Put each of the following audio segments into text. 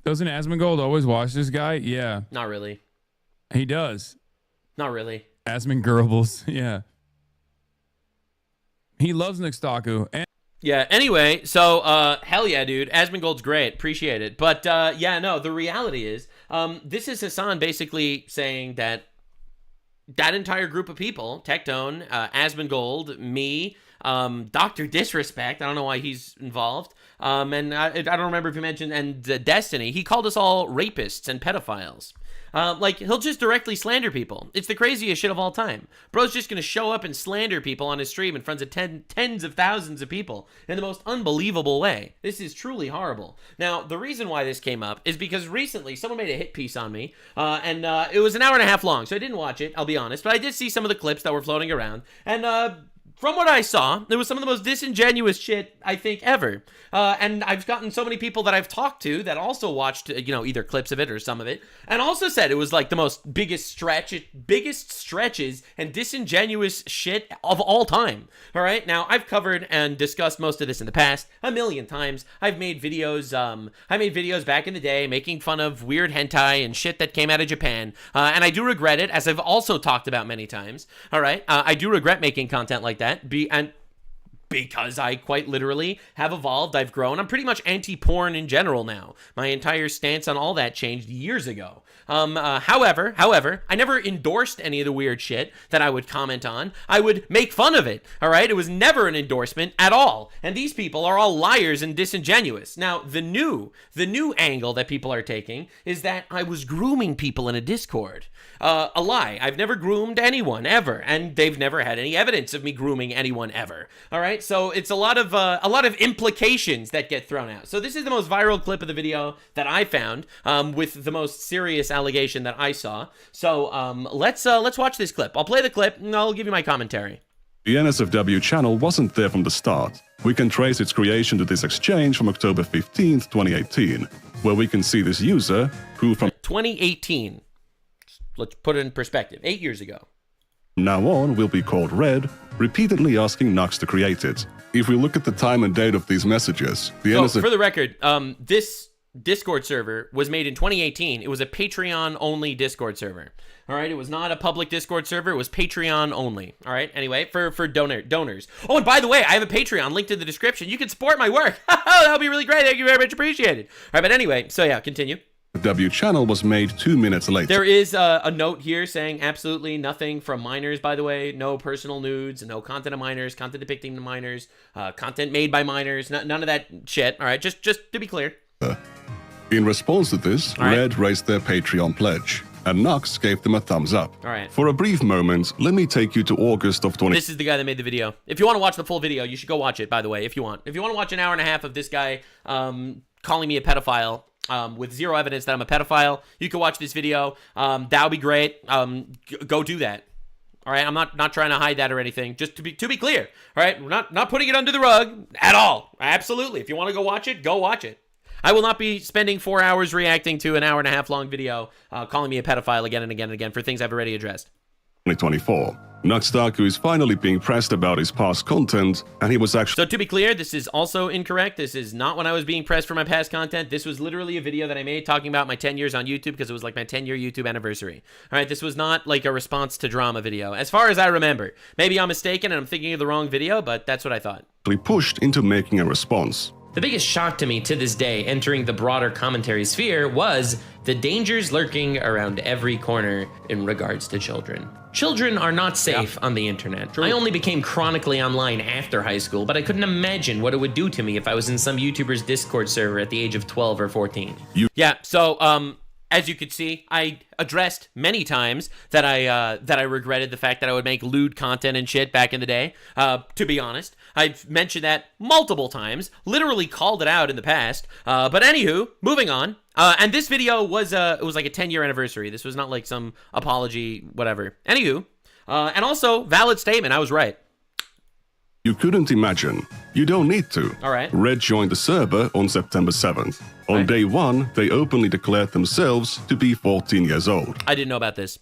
Doesn't Asmongold always watch this guy? Yeah. Not really. He does. Not really. Asmongorables. Yeah. He loves Nux Taku. And Yeah, anyway, so, hell yeah, dude. Asmongold's great. Appreciate it. But, yeah, no, the reality is, this is Hassan basically saying that entire group of people, Tectone, Asmongold, me, Dr. Disrespect, I don't know why he's involved, and I don't remember if he mentioned, and Destiny, he called us all rapists and pedophiles. Like, he'll just directly slander people. It's the craziest shit of all time. Bro's just gonna show up and slander people on his stream in front of tens of thousands of people in the most unbelievable way. This is truly horrible. Now, the reason why this came up is because recently someone made a hit piece on me, and it was an hour and a half long, so I didn't watch it, I'll be honest, but I did see some of the clips that were floating around, and, from what I saw, it was some of the most disingenuous shit, I think, ever. And I've gotten so many people that I've talked to that also watched, either clips of it or some of it, and also said it was like the biggest stretches and disingenuous shit of all time. All right? Now, I've covered and discussed most of this in the past a million times. I've made videos, back in the day making fun of weird hentai and shit that came out of Japan. And I do regret it, as I've also talked about many times. All right? I do regret making content like that. Because I quite literally have evolved, I've grown. I'm pretty much anti-porn in general now. My entire stance on all that changed years ago. However, I never endorsed any of the weird shit that I would comment on. I would make fun of it, all right? It was never an endorsement at all. And these people are all liars and disingenuous. Now, the new angle that people are taking is that I was grooming people in a Discord. A lie. I've never groomed anyone ever, and they've never had any evidence of me grooming anyone ever. All right, so it's a lot of implications that get thrown out. So this is the most viral clip of the video that I found, with the most serious allegation that I saw. So let's watch this clip. I'll play the clip and I'll give you my commentary. The NSFW channel wasn't there from the start. We can trace its creation to this exchange from October 15th, 2018, where we can see this user who from 2018. Let's put it in perspective. 8 years ago. From now on will be called Red, repeatedly asking Nux to create it. If we look at the time and date of these messages, for the record, this Discord server was made in 2018. It was a Patreon-only Discord server. All right, it was not a public Discord server. It was Patreon only. All right, anyway, for donors. Oh, and by the way, I have a Patreon linked in the description. You can support my work. That would be really great. Thank you very much. Appreciated. All right, but anyway, so yeah, continue. The W channel was made 2 minutes later. There is a note here saying absolutely nothing from minors, by the way. No personal nudes, no content of minors, content depicting the minors, content made by minors, none of that shit. All right, just to be clear. In response to this, Red raised their Patreon pledge, and Nux gave them a thumbs up. All right. For a brief moment, let me take you to August of 20... This is the guy that made the video. If you want to watch the full video, you should go watch it, by the way, if you want. If you want to watch an hour and a half of this guy calling me a pedophile, with zero evidence that I'm a pedophile, you can watch this video. That would be great. Go do that. All right, I'm not trying to hide that or anything. Just to be clear. All right, we're not putting it under the rug at all. Absolutely. If you want to go watch it, go watch it. I will not be spending 4 hours reacting to an hour and a half long video calling me a pedophile again and again and again for things I've already addressed. 2024. Nux Taku is finally being pressed about his past content, and he was actually... So to be clear, this is also incorrect. This is not when I was being pressed for my past content. This was literally a video that I made talking about my 10 years on YouTube because it was like my 10-year YouTube anniversary. All right, this was not like a response to drama video, as far as I remember. Maybe I'm mistaken and I'm thinking of the wrong video, but that's what I thought. ...pushed into making a response. The biggest shock to me to this day entering the broader commentary sphere was the dangers lurking around every corner in regards to children. Children are not safe on the internet. True. I only became chronically online after high school, but I couldn't imagine what it would do to me if I was in some YouTuber's Discord server at the age of 12 or 14. Yeah, so, as you could see, I addressed many times that I regretted the fact that I would make lewd content and shit back in the day. To be honest, I've mentioned that multiple times, literally called it out in the past. But anywho, moving on. And this video was it was like a 10-year anniversary. This was not like some apology, whatever. Anywho, and also valid statement. I was right. You couldn't imagine. You don't need to. All right. Red joined the server on September 7th. On day 1, they openly declared themselves to be 14 years old. I didn't know about this.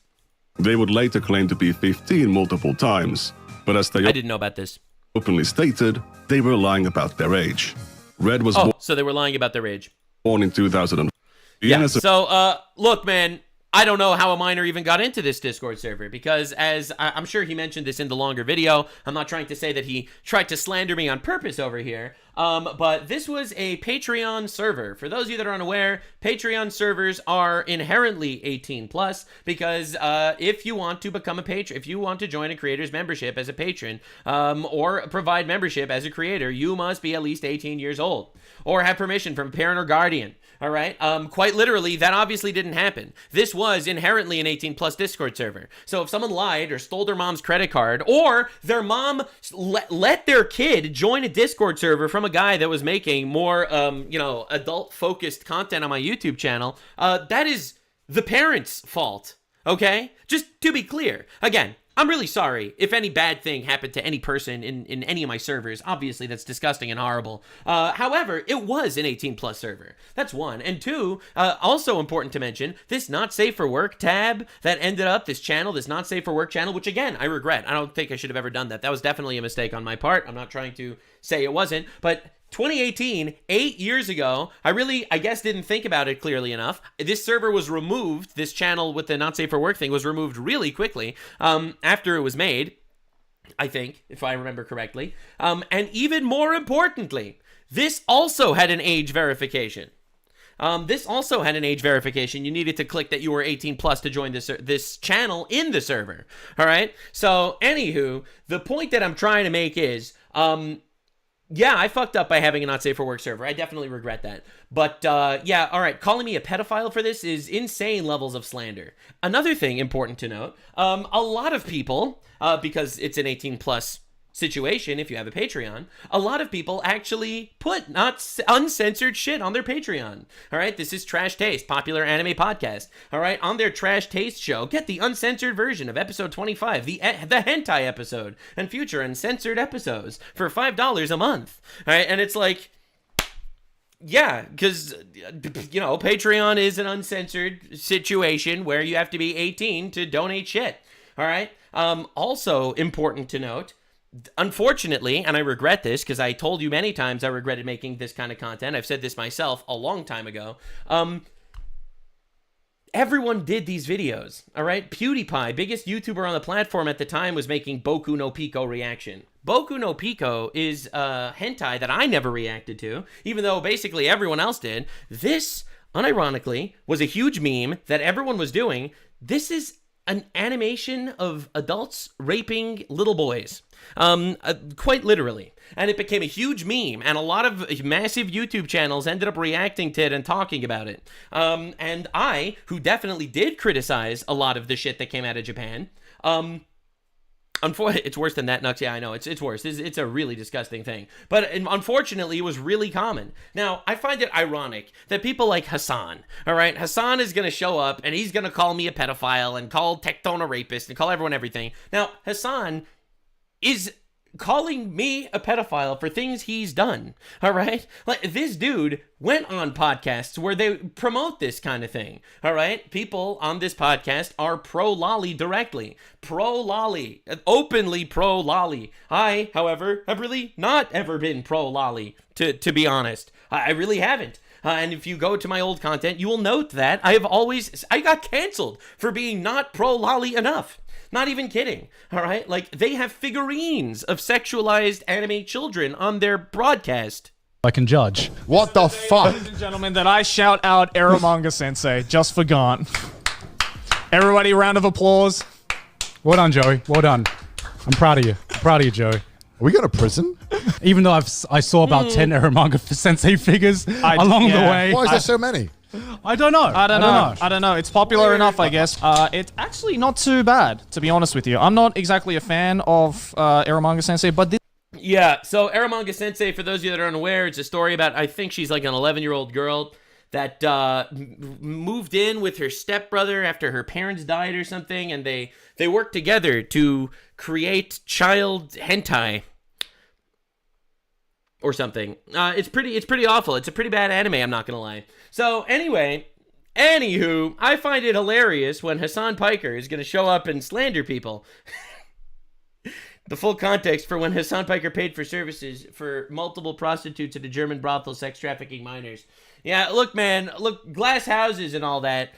They would later claim to be 15 multiple times, but as they I didn't know about this. Openly stated, they were lying about their age. Red was so they were lying about their age. born in 2004. Yeah. So, look, man, I don't know how a minor even got into this Discord server because, as I'm sure he mentioned this in the longer video, I'm not trying to say that he tried to slander me on purpose over here, but this was a Patreon server. For those of you that are unaware, Patreon servers are inherently 18 plus because if you want to become a patron, if you want to join a creator's membership as a patron or provide membership as a creator, you must be at least 18 years old or have permission from a parent or guardian. All right. Quite literally, that obviously didn't happen. This was inherently an 18 plus Discord server. So if someone lied or stole their mom's credit card or their mom let their kid join a Discord server from a guy that was making more, adult focused content on my YouTube channel, that is the parent's fault. Okay. Just to be clear, again, I'm really sorry if any bad thing happened to any person in any of my servers. Obviously, that's disgusting and horrible. However, it was an 18 plus server. That's one. And two, also important to mention, this not safe for work tab that ended up this channel, this not safe for work channel, which again, I regret. I don't think I should have ever done that. That was definitely a mistake on my part. I'm not trying to say it wasn't, but 2018, 8 years ago, I guess didn't think about it clearly enough. This server was removed, this channel with the not safe for work thing was removed really quickly after it was made, I think, if I remember correctly. And even more importantly, this also had an age verification. This also had an age verification. You needed to click that you were 18 plus to join this channel in the server. All right? So, anywho, the point that I'm trying to make is... yeah, I fucked up by having a not safe for work server. I definitely regret that. But yeah, all right. Calling me a pedophile for this is insane levels of slander. Another thing important to note, a lot of people, because it's an 18 plus situation if you have a Patreon, a lot of people actually put not uncensored shit on their Patreon. All right, this is Trash Taste, popular anime podcast. All right, on their Trash Taste show, get the uncensored version of episode 25, the hentai episode, and future uncensored episodes for $5 a month. All right, and it's like, yeah, because, Patreon is an uncensored situation where you have to be 18 to donate shit. All right, also important to note, unfortunately, and I regret this because I told you many times I regretted making this kind of content. I've said this myself a long time ago. Everyone did these videos, all right? PewDiePie, biggest YouTuber on the platform at the time, was making Boku no Pico reaction. Boku no Pico is hentai that I never reacted to, even though basically everyone else did. This, unironically, was a huge meme that everyone was doing. This is an animation of adults raping little boys, quite literally. And it became a huge meme, and a lot of massive YouTube channels ended up reacting to it and talking about it. And I, who definitely did criticize a lot of the shit that came out of Japan, it's worse than that, Nux. Yeah, I know. It's worse. It's a really disgusting thing. But unfortunately, it was really common. Now, I find it ironic that people like Hassan, all right? Hassan is going to show up, and he's going to call me a pedophile and call Tecton a rapist and call everyone everything. Now, Hassan is calling me a pedophile for things he's done, all right? Like, this dude went on podcasts where they promote this kind of thing, all right? People on this podcast are pro-lolly directly. Pro-lolly. Openly pro-lolly. I, however, have really not ever been pro-lolly, to be honest. I really haven't. And if you go to my old content, you will note that I got canceled for being not pro-lolly enough. Not even kidding, all right? Like, they have figurines of sexualized anime children on their broadcast. I can judge. What the fuck? Ladies and gentlemen, that I shout out Eromanga Sensei. Just forgot. Everybody, round of applause. Well done, Joey. Well done. I'm proud of you. I'm proud of you, Joey. Are we going to prison? Even though I saw about 10 Eromanga Sensei figures along the way. Why is there so many? I don't know. I don't know. It's popular enough, I guess. It's actually not too bad, to be honest with you. I'm not exactly a fan of Eromanga Sensei, but this... Yeah, so Eromanga Sensei, for those of you that are unaware, it's a story about, I think she's like an 11-year-old girl that moved in with her stepbrother after her parents died or something, and they worked together to create child hentai or something. It's pretty awful. It's a pretty bad anime, I'm not gonna lie. So anyway, anywho, I find it hilarious when Hassan Piker is gonna show up and slander people. The full context for when Hassan Piker paid for services for multiple prostitutes at a German brothel sex trafficking minors. Yeah, look, man, look, glass houses and all that.